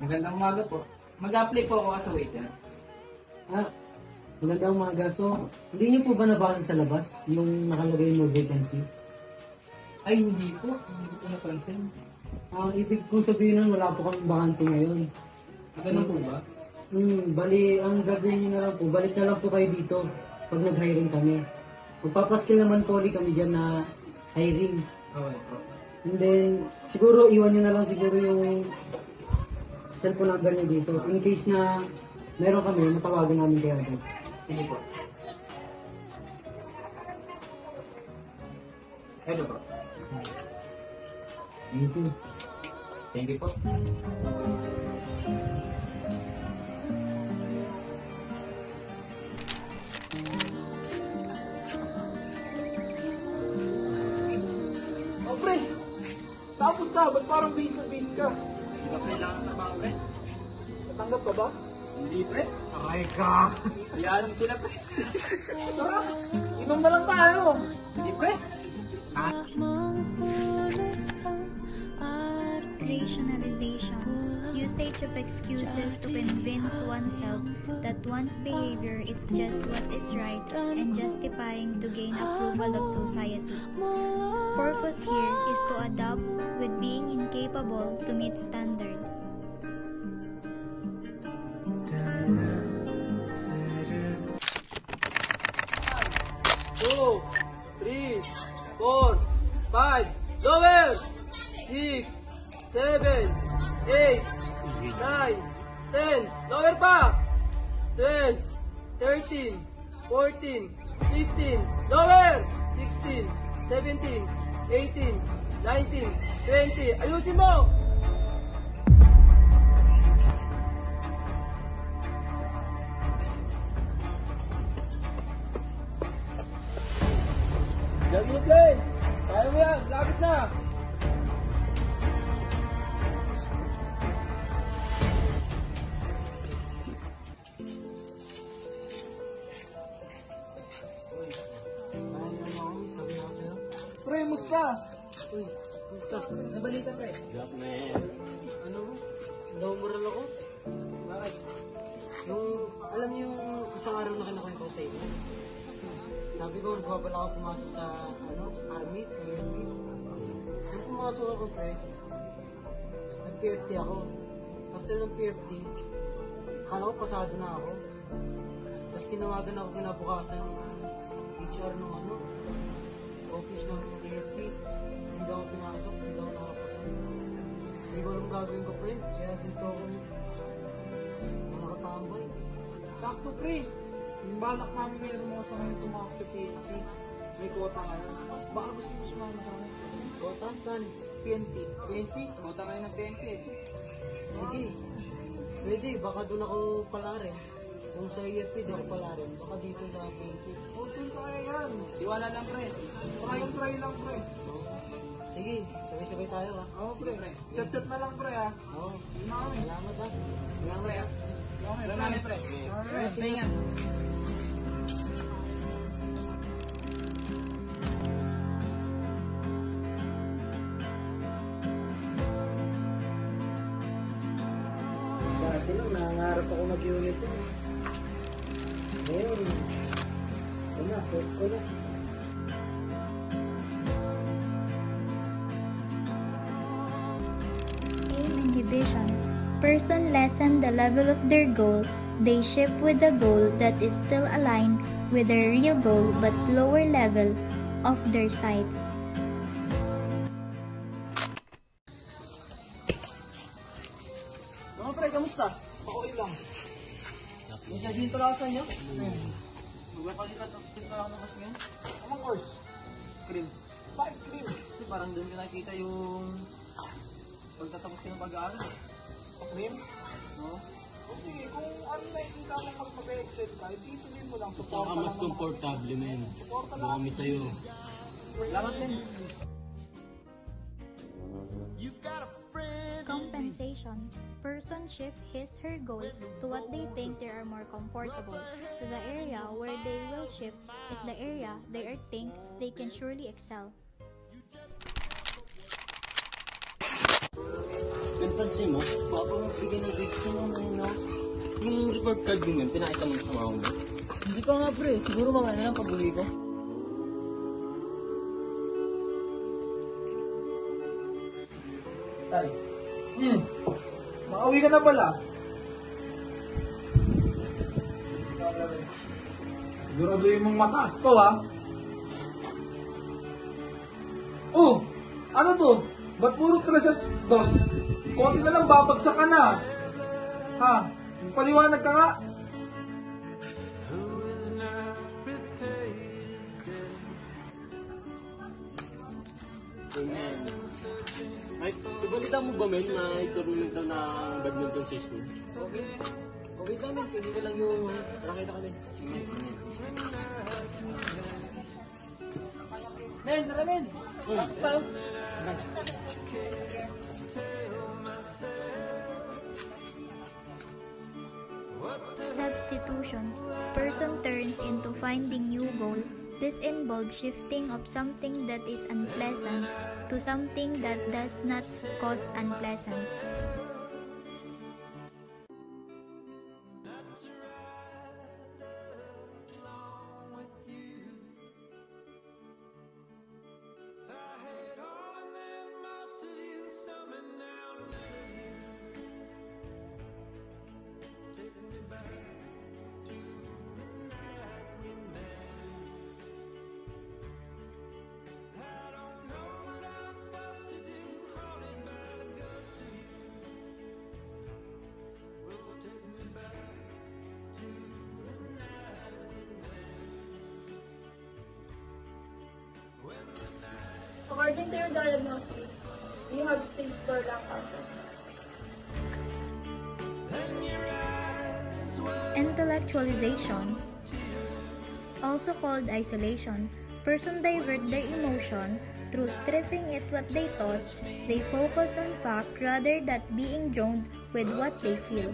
Magandang umaga po. Mag-apply po ako as a waiter. Ah, magandang umaga. So, hindi niyo po ba nabasa sa labas yung nakalagay mo vacancy? Ay, hindi po. Hindi ko po napansin. Ibig kong sabihin nun, wala po kami bakante ngayon. Ganun po ba? Bali, ang gagawin niyo na lang po, balik na lang po kayo dito pag nag-hiring kami. Magpapaskil naman po ulit kami dyan na hiring. Okay po. And then, siguro iwan niyo na lang siguro yung cellphone number niyo dito. In case na meron kami, matawagan namin kayo agad. Sige po. Ito po. Thank you. Thank you po. Oh, pre! Tapos ka, ba't parang base na base ka? Hindi ka kailangan na ba, pre? Natanggap ka ba? Hindi, pre. Aray ka! Hayaan mo sila, pre. Tara! Inom na lang tayo! Hindi, pre. Rationalization. Usage of excuses to convince oneself that one's behavior is just what is right and justifying to gain approval of society. Purpose here is to adapt with being incapable to meet standard. Two, three, four, five, lower! 6, 7, 8, 9, 10, lower pa! 12, 13, 14, 15, lower! 16, 17, 18, 19, 20, ayusin mo! Yan mo, James! Kaya mo yan! Lapit na! Sabi ko sa'yo. Pre, musta? Uy, gusto. Nabalita pa eh. Ano? Naumural ako? Bakit? Alam niyo yung isang araw na kinukwento ko sa inyo? Sabi ko, nagwabala ako pumasok sa, army, sa UNP. Nung pumasok ako, pre, nag-PFT ako. After ng PFT, akala ko pasado na ako. Tapos tinawagan ako kinabukasan ng HR ng office ng PFT. Hindi daw ako pinasok, hindi daw ako nakapasok. Hindi ko alam gagawin ko, pre. Kaya dito ako nakatambay. Sakto, pre. Yung balak namin ngayon ng mga sanay tumawag sa PNP. May quota ngayon. Baka gusto mo sumama sa akin. Kota, saan? PNP. PNP? Punta kayo ng PNP eh. Sige. Pwede, baka doon ako pala rin. Kung sa EFP, di ako pala rin. Baka dito sa PNP. Oh, dun kaya yan. Tiwala lang, pre. Try lang, pre. Sige, sabay-sabay tayo ha. Oo, pre. Pre. Chat-chat na lang, pre, ha. Oo. Yun na kami. Salamat ha. Salamat ha. Okay, Wala namin, pre. Alright. Pre, nga. Dati lang, nangangarap ako mag-unit eh. Ngayon, set ko na. Aim inhibition. Person lessen the level of their goal. They shift with a goal that is still aligned with their real goal but lower level of their sight. Mga pre, kamusta? Okay lang. May sabihin pala ako sa inyo? Magpapalitan lang ng course ngayon? Anong course? Cream. Bakit cream? Kasi parang doon ka nakikita yung pagtatapos ka ng pag-aaral. Sa cream? No? O sige, kung ano nakikita mo mas mag-excel ka, ituloy mo lang. Saan ka mas komportable, men? Suporta Doon lang. kami sa'yo. Salamat din. Compensation. Person shift his/her goal to what they think they are more comfortable. The area where they will shift is the area they think they can surely excel. Pansin mo, baka mo bigyan ng grades mo naman, no? Yung report card mo yun, pinakita mo sa mga mo. Hindi pa nga pre, siguro mga ano lang pag-uwi ko. Tay. Makauwi ka na pala. Siguraduhin mong mataas to ha. Oh! Ano to? Ba't puro 3-2? Konti na lang babagsak ka na. Ha? Paliwanag ka nga. Ay, ibalita mo ba, men, na i-tournament daw ng badminton sa school? Okay. Okay lang men, hindi ko lang yung nakita kami. Sige. Men, tara men! Tapos tayo. Substitution. Person turns into finding new goal. This involves shifting of something that is unpleasant to something that does not cause unpleasant. According to your diagnosis, you have stage 4 lung cancer. Intellectualization, also called isolation, person divert their emotion through stripping at what they thought. They focus on fact rather than being drowned with what they feel.